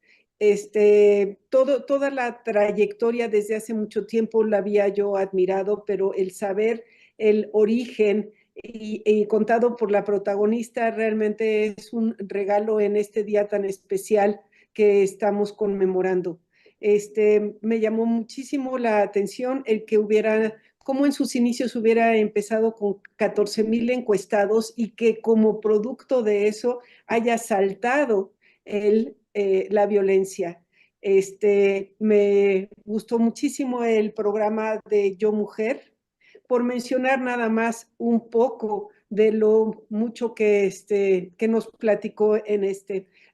Toda la trayectoria desde hace mucho tiempo la había yo admirado, pero el saber el origen y contado por la protagonista realmente es un regalo en este día tan especial que estamos conmemorando. Me llamó muchísimo la atención el que hubiera, como en sus inicios hubiera empezado con 14,000 encuestados y que como producto de eso haya saltado la violencia. Me gustó muchísimo el programa de Yo Mujer, por mencionar nada más un poco de lo mucho que nos platicó en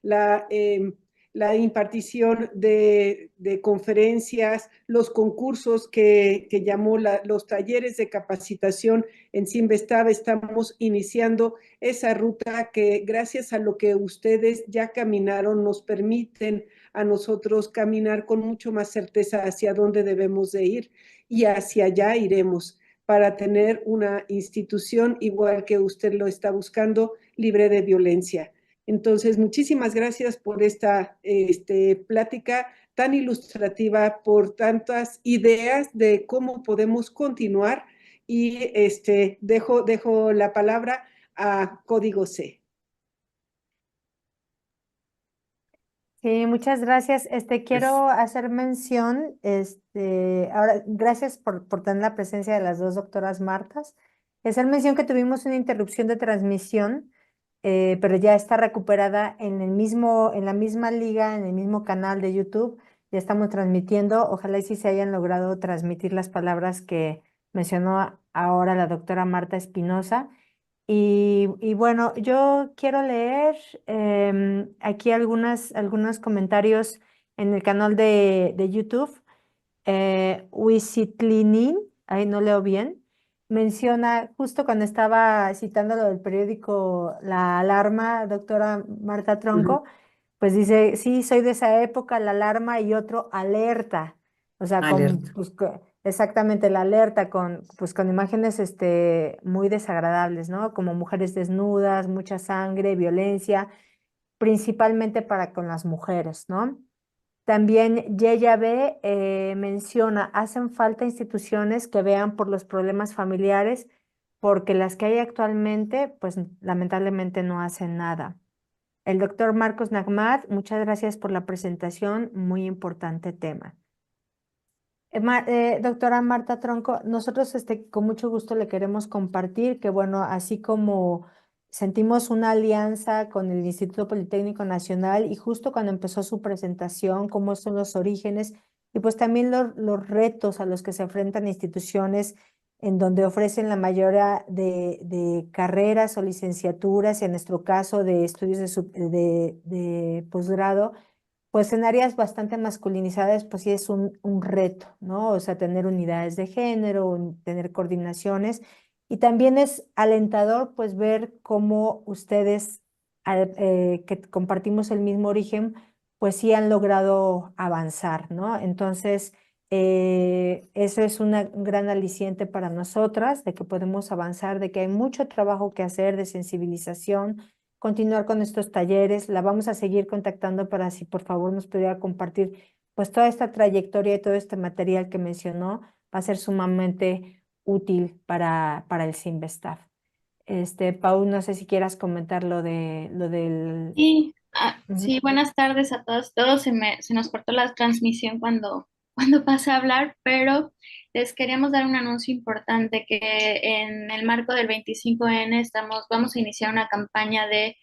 la, eh, la impartición de conferencias, los concursos que llamó los talleres de capacitación en Sinvestav. Estamos iniciando esa ruta que gracias a lo que ustedes ya caminaron nos permiten a nosotros caminar con mucho más certeza hacia dónde debemos de ir y hacia allá iremos para tener una institución igual que usted lo está buscando, libre de violencia. Entonces, muchísimas gracias por esta plática tan ilustrativa, por tantas ideas de cómo podemos continuar y dejo la palabra a Código C. Sí, muchas gracias. Pues, Quiero hacer mención, ahora, gracias por tener la presencia de las dos doctoras Martas. Hacer mención que tuvimos una interrupción de transmisión, pero ya está recuperada en la misma liga, en el mismo canal de YouTube. Ya estamos transmitiendo. Ojalá y sí se hayan logrado transmitir las palabras que mencionó ahora la doctora Marta Espinosa. Y bueno, yo quiero leer aquí algunos comentarios en el canal de YouTube. Huicitlinin, ahí no leo bien, menciona, justo cuando estaba citando lo del periódico La Alarma, doctora Marta ujú, Tronco, pues dice, sí, soy de esa época, La Alarma y otro Alerta. O sea, alerta. exactamente la alerta pues, con imágenes muy desagradables, ¿no? Como mujeres desnudas, mucha sangre, violencia, principalmente para con las mujeres, ¿no? También Yeya B menciona, hacen falta instituciones que vean por los problemas familiares, porque las que hay actualmente, pues lamentablemente no hacen nada. El doctor Marcos Nagmat, muchas gracias por la presentación, muy importante tema. Doctora Marta Tronco, nosotros con mucho gusto le queremos compartir que, bueno, así como sentimos una alianza con el Instituto Politécnico Nacional y justo cuando empezó su presentación, cómo son los orígenes y pues también los retos a los que se enfrentan instituciones en donde ofrecen la mayoría de carreras o licenciaturas, y en nuestro caso de estudios de posgrado pues en áreas bastante masculinizadas, pues sí es un reto, ¿no? O sea, tener unidades de género, tener coordinaciones. Y también es alentador, pues, ver cómo ustedes, que compartimos el mismo origen, pues sí han logrado avanzar, ¿no? Entonces, eso es un gran aliciente para nosotras, de que podemos avanzar, de que hay mucho trabajo que hacer de sensibilización, continuar con estos talleres. La vamos a seguir contactando para si por favor nos pudiera compartir pues toda esta trayectoria y todo este material que mencionó. Va a ser sumamente útil para el Sinvestav. Paul, no sé si quieras comentar lo del... Sí, Ujú. sí, buenas tardes a todos. Se nos cortó la transmisión cuando pasé a hablar, pero les queríamos dar un anuncio importante que en el marco del 25N vamos a iniciar una campaña de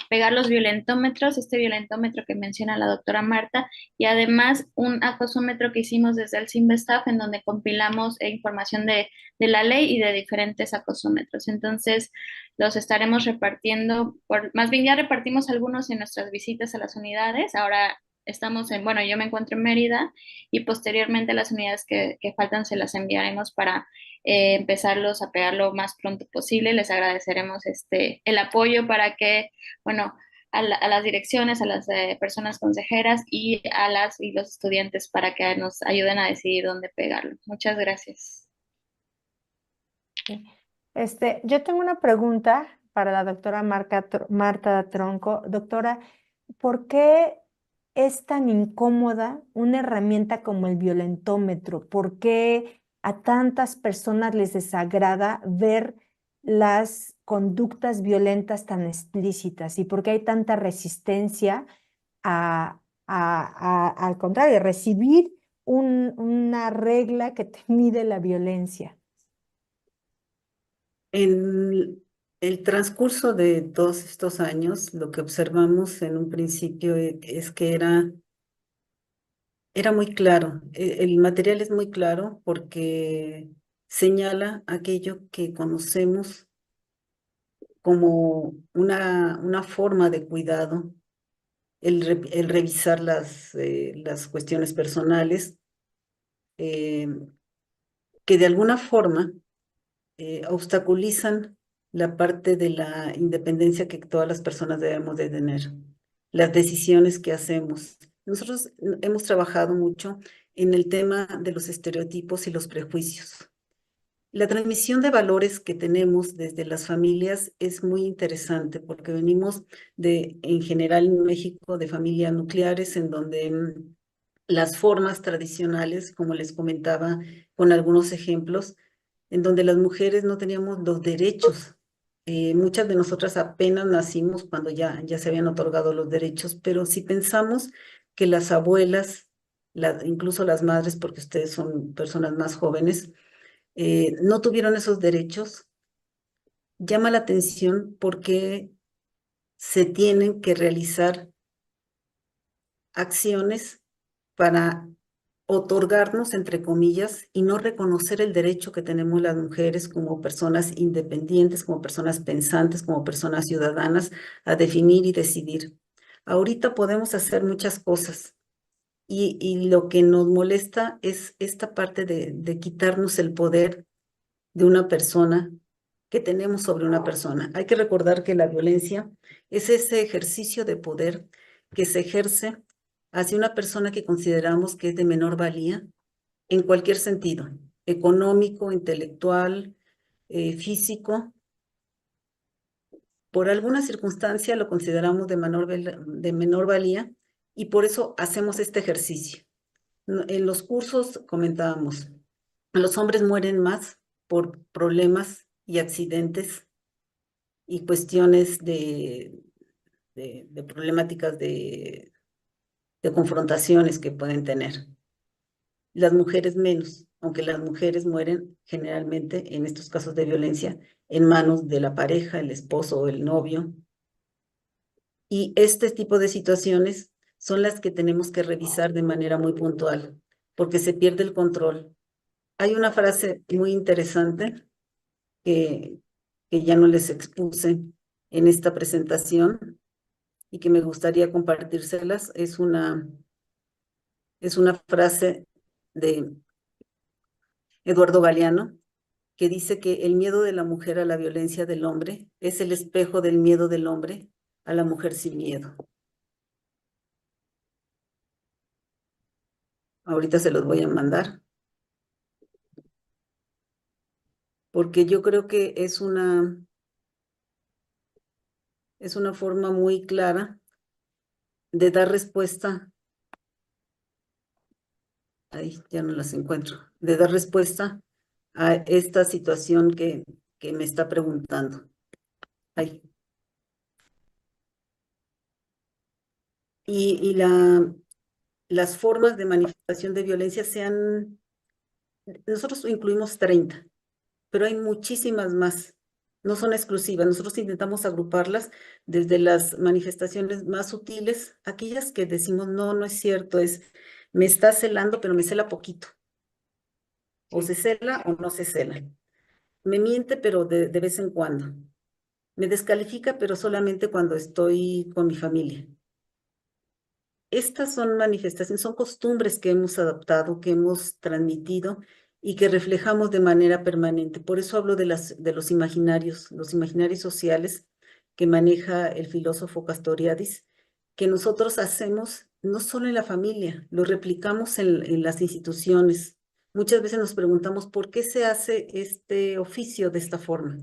pegar los violentómetros, este violentómetro que menciona la doctora Marta, y además un acosómetro que hicimos desde el Sinvestav en donde compilamos información de la ley y de diferentes acosómetros. Entonces, los estaremos repartiendo, más bien ya repartimos algunos en nuestras visitas a las unidades. Ahora estamos en, bueno, yo me encuentro en Mérida y posteriormente las unidades que faltan se las enviaremos para empezarlos a pegar lo más pronto posible. Les agradeceremos el apoyo para que, bueno, a las direcciones, a las personas consejeras y a las y los estudiantes para que nos ayuden a decidir dónde pegarlo. Muchas gracias. Yo tengo una pregunta para la doctora Marta Tronco. Doctora, ¿por qué es tan incómoda una herramienta como el violentómetro? ¿Por qué a tantas personas les desagrada ver las conductas violentas tan explícitas? ¿Y por qué hay tanta resistencia al contrario, recibir una regla que te mide la violencia? En el transcurso de todos estos años, lo que observamos en un principio es que era muy claro. El material es muy claro porque señala aquello que conocemos como una forma de cuidado, el revisar las cuestiones personales, eh, que de alguna forma obstaculizan la parte de la independencia que todas las personas debemos de tener, las decisiones que hacemos. Nosotros hemos trabajado mucho en el tema de los estereotipos y los prejuicios. La transmisión de valores que tenemos desde las familias es muy interesante porque venimos en general en México, de familias nucleares en donde las formas tradicionales, como les comentaba con algunos ejemplos, en donde las mujeres no teníamos los derechos. Muchas de nosotras apenas nacimos cuando ya se habían otorgado los derechos, pero si pensamos que las abuelas, incluso las madres, porque ustedes son personas más jóvenes, no tuvieron esos derechos, llama la atención porque se tienen que realizar acciones para otorgarnos, entre comillas, y no reconocer el derecho que tenemos las mujeres como personas independientes, como personas pensantes, como personas ciudadanas, a definir y decidir. Ahorita podemos hacer muchas cosas y lo que nos molesta es esta parte de quitarnos el poder de una persona que tenemos sobre una persona. Hay que recordar que la violencia es ese ejercicio de poder que se ejerce hacia una persona que consideramos que es de menor valía en cualquier sentido, económico, intelectual, físico. Por alguna circunstancia lo consideramos de menor valía y por eso hacemos este ejercicio. En los cursos comentábamos, los hombres mueren más por problemas y accidentes y cuestiones de problemáticas de confrontaciones que pueden tener. Las mujeres menos, aunque las mujeres mueren generalmente en estos casos de violencia en manos de la pareja, el esposo o el novio. Y este tipo de situaciones son las que tenemos que revisar de manera muy puntual, porque se pierde el control. Hay una frase muy interesante que, que ya no les expuse en esta presentación y que me gustaría compartírselas. Es una frase de Eduardo Galeano que dice que el miedo de la mujer a la violencia del hombre es el espejo del miedo del hombre a la mujer sin miedo. Ahorita se los voy a mandar, porque yo creo que es una forma muy clara de dar respuesta, ahí ya no las encuentro, de dar respuesta a esta situación que me está preguntando. Ahí. Y las formas de manifestación de violencia nosotros incluimos 30, pero hay muchísimas más. No son exclusivas. Nosotros intentamos agruparlas desde las manifestaciones más sutiles, aquellas que decimos, no, no es cierto, me está celando, pero me cela poquito. O se cela o no se cela. Me miente, pero de vez en cuando. Me descalifica, pero solamente cuando estoy con mi familia. estas son manifestaciones, son costumbres que hemos adaptado, que hemos transmitido y que reflejamos de manera permanente. Por eso hablo de los imaginarios sociales que maneja el filósofo Castoriadis, que nosotros hacemos no solo en la familia, lo replicamos en las instituciones. Muchas veces nos preguntamos por qué se hace este oficio de esta forma.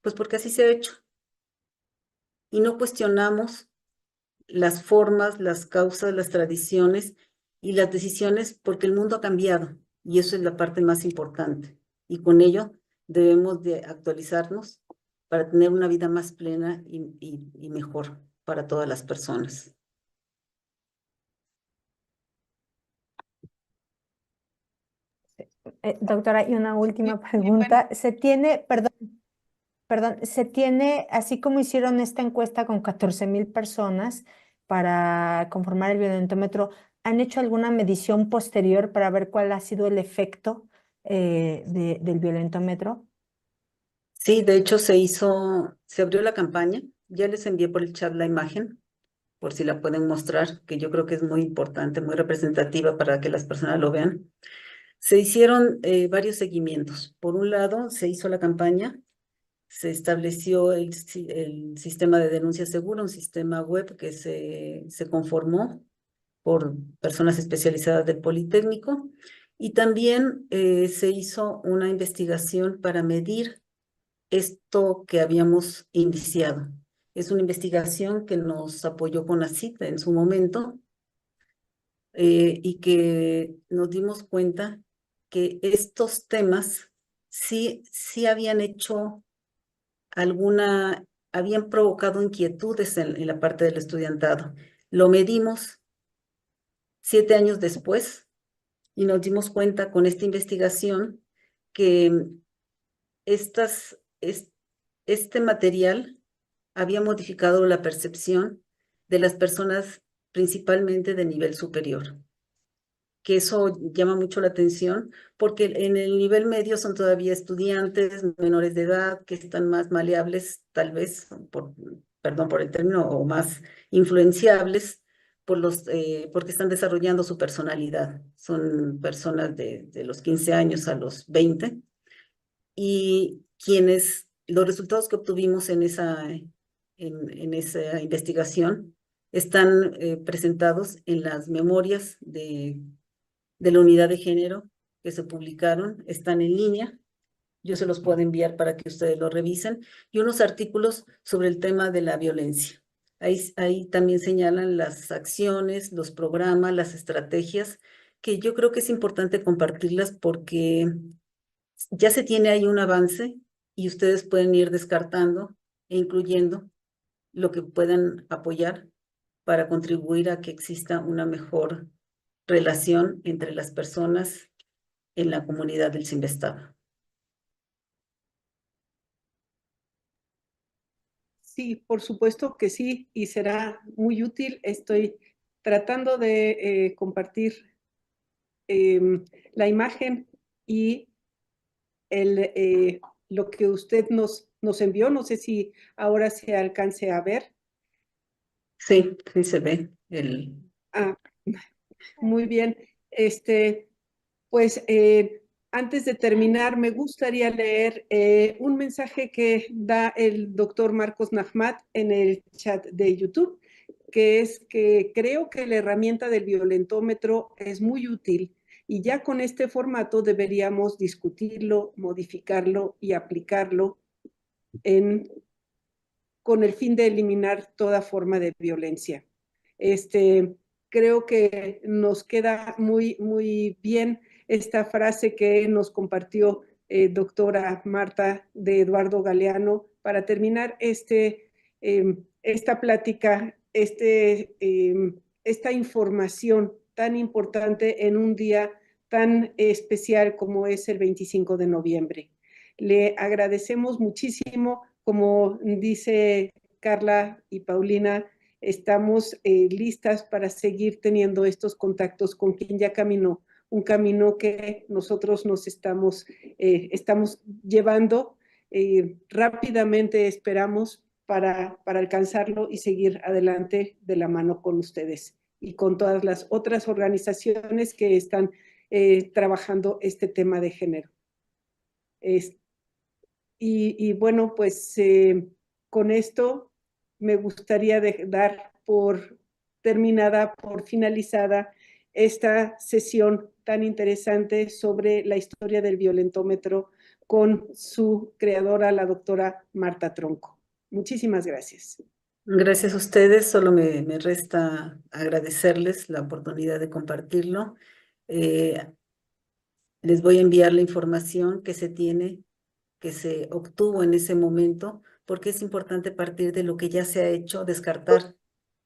Pues porque así se ha hecho. Y no cuestionamos las formas, las causas, las tradiciones y las decisiones porque el mundo ha cambiado y eso es la parte más importante. Y con ello debemos de actualizarnos para tener una vida más plena y mejor para todas las personas. Doctora, y una última Sí, pregunta. Se tiene, así como hicieron esta encuesta con 14,000 personas para conformar el violentómetro, ¿han hecho alguna medición posterior para ver cuál ha sido el efecto del violentómetro? Sí, de hecho se abrió la campaña, ya les envié por el chat la imagen, por si la pueden mostrar, que yo creo que es muy importante, muy representativa para que las personas lo vean. Se hicieron varios seguimientos. Por un lado, se hizo la campaña, se estableció el sistema de denuncia segura, un sistema web que se conformó por personas especializadas del Politécnico, y también se hizo una investigación para medir esto que habíamos iniciado. Es una investigación que nos apoyó CONACYT en su momento y que nos dimos cuenta que estos temas sí habían hecho habían provocado inquietudes en la parte del estudiantado. Lo medimos 7 años después y nos dimos cuenta con esta investigación que este material había modificado la percepción de las personas principalmente de nivel superior, que eso llama mucho la atención porque en el nivel medio son todavía estudiantes menores de edad que están más maleables, tal vez, perdón por el término, o más influenciables porque están desarrollando su personalidad. Son personas de los 15 años a los 20 y los resultados que obtuvimos en esa investigación están presentados en las memorias de la unidad de género que se publicaron, están en línea. Yo se los puedo enviar para que ustedes lo revisen. Y unos artículos sobre el tema de la violencia. Ahí también señalan las acciones, los programas, las estrategias, que yo creo que es importante compartirlas porque ya se tiene ahí un avance y ustedes pueden ir descartando e incluyendo lo que puedan apoyar para contribuir a que exista una mejor relación entre las personas en la comunidad del Cinvestav. sí, por supuesto que sí, y será muy útil. Estoy tratando de compartir la imagen y lo que usted nos envió. No sé si ahora se alcance a ver. Sí, sí se ve. Ah, muy bien. Pues antes de terminar, me gustaría leer un mensaje que da el doctor Marcos Nahmat en el chat de YouTube, que es que creo que la herramienta del violentómetro es muy útil y ya con este formato deberíamos discutirlo, modificarlo y aplicarlo con el fin de eliminar toda forma de violencia. Creo que nos queda muy, muy bien esta frase que nos compartió doctora Marta de Eduardo Galeano para terminar esta plática, esta información tan importante en un día tan especial como es el 25 de noviembre. Le agradecemos muchísimo, como dice Carla y Paulina, estamos listas para seguir teniendo estos contactos con quien ya caminó, un camino que nosotros nos estamos llevando rápidamente, esperamos, para alcanzarlo y seguir adelante de la mano con ustedes. y con todas las otras organizaciones que están trabajando este tema de género. Y bueno, pues con esto me gustaría dar por terminada, por finalizada esta sesión tan interesante sobre la historia del violentómetro con su creadora, la doctora Marta Tronco. Muchísimas gracias. Gracias a ustedes, solo me resta agradecerles la oportunidad de compartirlo. Les voy a enviar la información que se tiene, que se obtuvo en ese momento, porque es importante partir de lo que ya se ha hecho, descartar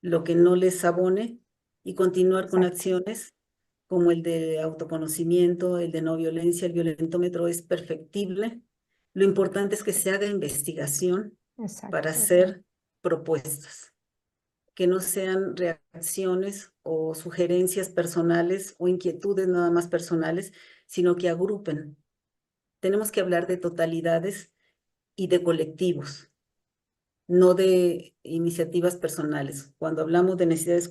lo que no les abone y continuar con acciones como el de autoconocimiento, el de no violencia. El violentómetro es perfectible. Lo importante es que se haga investigación para hacer propuestas, que no sean reacciones o sugerencias personales o inquietudes nada más personales, sino que agrupen. Tenemos que hablar de totalidades y de colectivos, no de iniciativas personales. Cuando hablamos de necesidades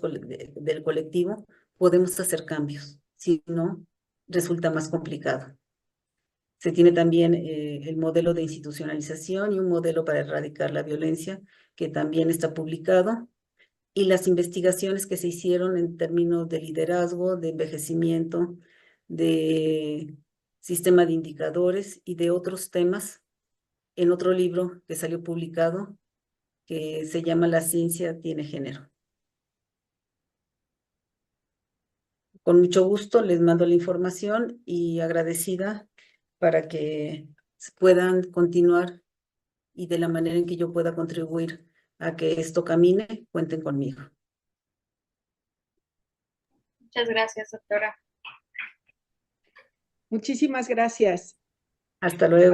del colectivo, podemos hacer cambios, si no, resulta más complicado. Se tiene también el modelo de institucionalización y un modelo para erradicar la violencia, que también está publicado, y las investigaciones que se hicieron en términos de liderazgo, de envejecimiento, de sistema de indicadores y de otros temas, en otro libro que salió publicado, que se llama La ciencia tiene género. Con mucho gusto les mando la información y agradecida para que puedan continuar y de la manera en que yo pueda contribuir a que esto camine, cuenten conmigo. Muchas gracias, doctora. Muchísimas gracias. Hasta luego.